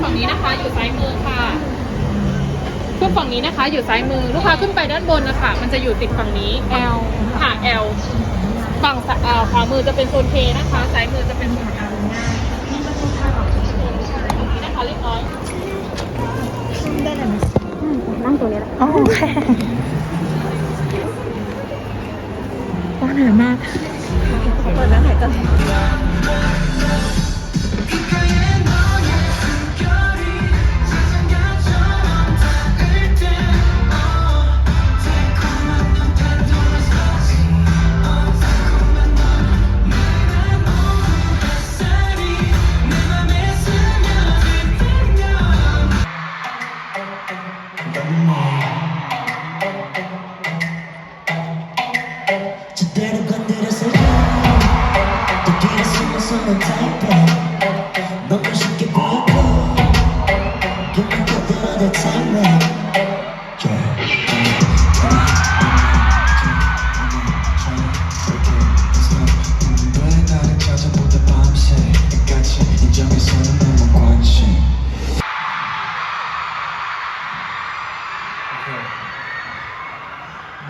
ฝั่งนี้นะคะอยู่ซ้ายมือค่ะขึ้นฝั่งนี้นะคะอยู่ซ้ายมือลูกค้าขึ้นไปด้านบนนะคะมันจะอยู่ติดฝั่งนี้ L ค่ะ L ฝั่งขวามือจะเป็นโซน K นะคะซ้ายมือจะเป็นโซน R นี่นะคะเรียบร้อยได้เลยนั่งตัวนี้แหละโอเคเหนื่อยมากเปิดแล้วหายใจ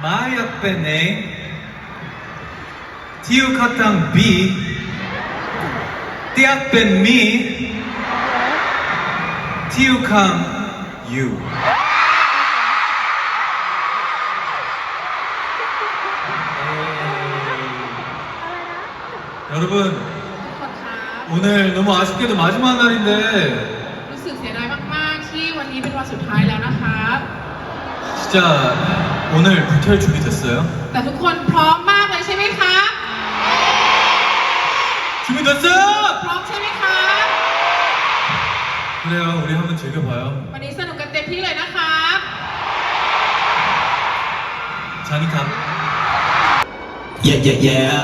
마이아페네 티우카탕 B 띠아펜 미 티우캉 U 여러분 오늘 너무 아쉽게도 마지막 날인데 รู้สึกเสียดายมากๆที่วันนี้เป็นวันสุดท้ายแล้วนะครับ 진짜 오늘 불태울 준비 됐어요? แต่ทุกคนพร้อมมากเลยใช่ไหมคะ 준비됐어요? พร้อมใช่ไหมคะ 그래요 우리 한번 즐겨봐요 วันนี้สนุกกันเต็มที่เลยนะครับ 자니카 Yeah, yeah, yeah.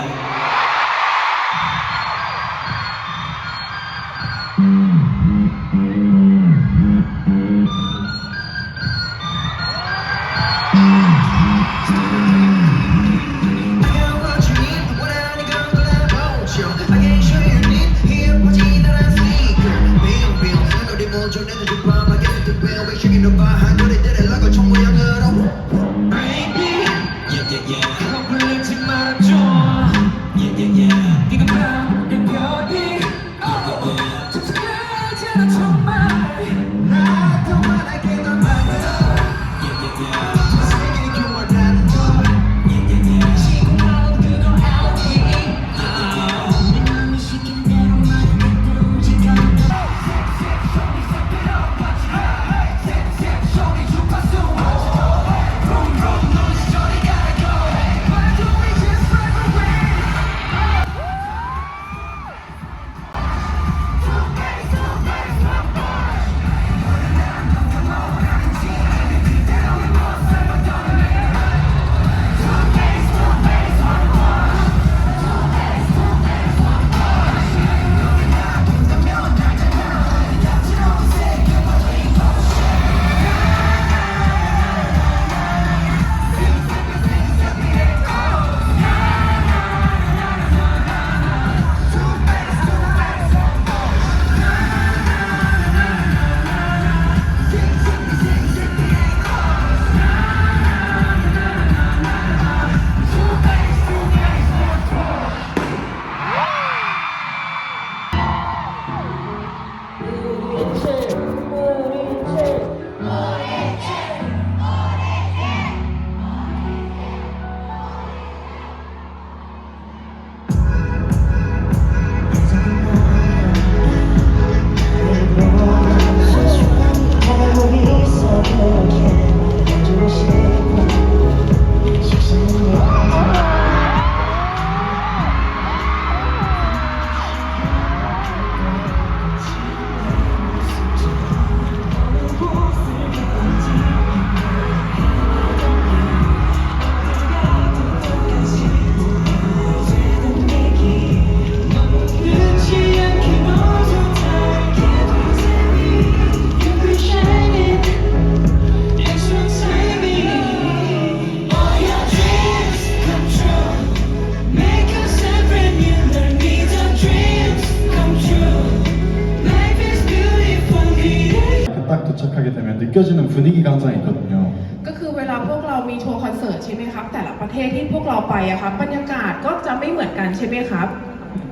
도착하게 되면 느껴지는 분위기가 항상 있거든요. ก็คือเวลาพวกเรามีทัวร์คอนเสิร์ตใช่ไหมครับแต่ละประเทศที่พวกเราไปอะครับบรรยากาศก็จะไม่เหมือนกันใช่ไหมครับ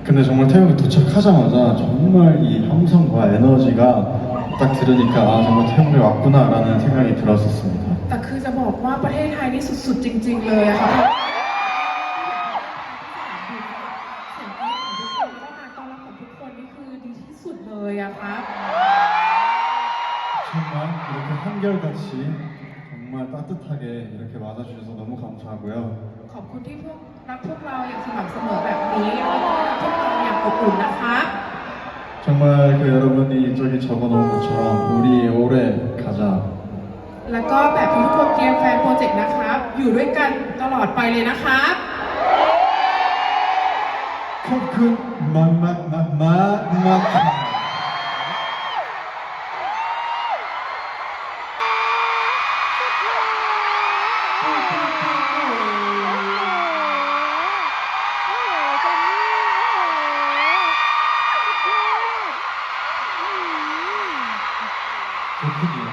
근데 정말 태국에 도착하자마자 정말 이 함성과 에너지가 딱 들으니까 아 정말 태국에 왔구나라는 생각이 들었었습니다. แต่คือจะบอกว่าประเทศไทยนี่สุดๆจริงๆเลยอะครับเสียงกรี๊ดของทุกคนแล้วก็การต้อนรับของทุกคนนี่คือดีที่สุดเลยอะครับ 정말 이렇게 한결같이 정말 따뜻하게 이렇게 맞아주셔서 너무 감사하고요. ขอบคุณที่พวกรักพวกเราอย่างสม่ำเสมอแบบนี้แล้วก็รักพวกเราอย่างอบอุ่นนะคะ 정말 그 여러분이 저기 적어놓은 것처럼 우리 오래 가자. แล้วก็แบบที่ทุกคนเตรียมแฟนโปรเจกต์นะครับ อยู่ด้วยกันตลอดไปเลยนะครับ 코쿤 마마마마마. 그렇군요.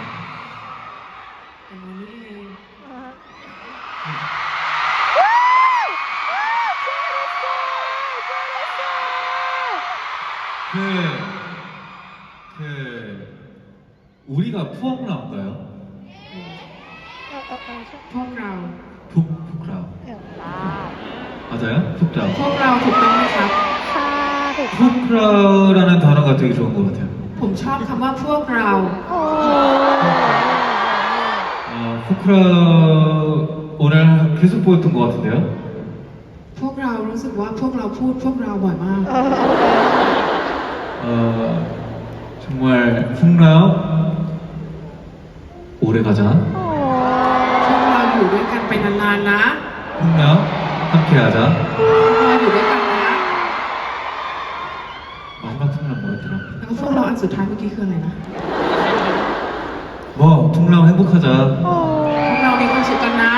อย่างนี้นี่เอง 우리가 푸엉라인가요? พวกเรา 푸크라우. 맞아요? 푸크라우. พวกเราถูกต้องไหมครับ 푸크라우라는 단어가 되게 좋은 것 같아요. ผมชอบคำว่าพวกเรา 푸크라우 오늘 계속 보였던 것 같은데요? พวกเรารู้สึกว่าพวกเราพูดพวกเราบ่อยมาก 정말 푸크라우 오래 가자. พวกเราอยู่ด้วยกันไปนานๆนะ 푸크라우 함께하자. พวกเราอยู่ด้วยกันนะ 마지막 푸크라우 뭐였더라? แล้วก็พวกเราอันสุดท้ายเมื่อกี้คืออะไรนะ 뭐 푸크라우 행복하자. พวกเรามีความสุขกันนะ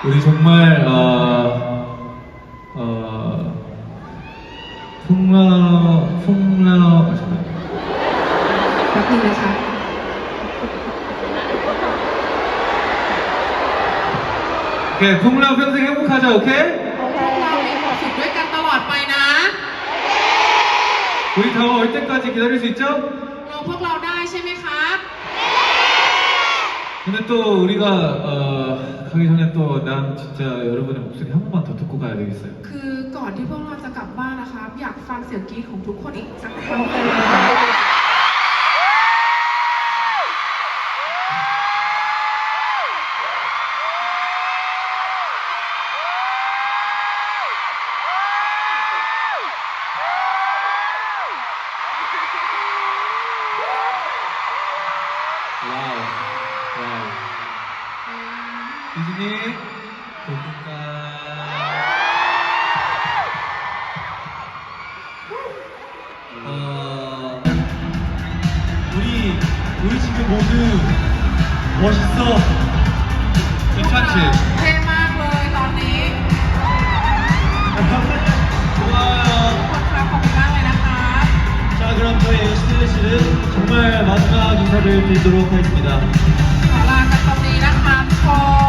우리 정말 풍라우 잠깐만. แป๊บนึงนะคะ 오케이 풍라우 평생 행복하자 오케이? พวกเรามีความสุขด้วยกันตลอดไปนะ 우리 다음 올 때까지 기다릴 수 있죠? เราพวกเราได้ใช่ไหมครับ 근데 또 우리가 가기 전에 또 난 진짜 여러분의 목소리 한 번만 더 듣고 가야 되겠어요. คือก่อนที่พวกเราจะกลับบ้านนะครับ อยากฟังเสียงกรี๊ดของทุกคนอีกสักครั้งหนึ่ง 와우. 와우. 유진이 고맙다. 우리 지금 모두 멋있어. 괜찮지? เท่มากเลยตอนนี้ 고마워요. คนครับขอบคุณมากเลยนะคะ 자 그럼 저희 스틸리시는 정말 마지막 인사를 드리도록 하겠습니다. ขอลากันตรงนี้นะคะทุกคน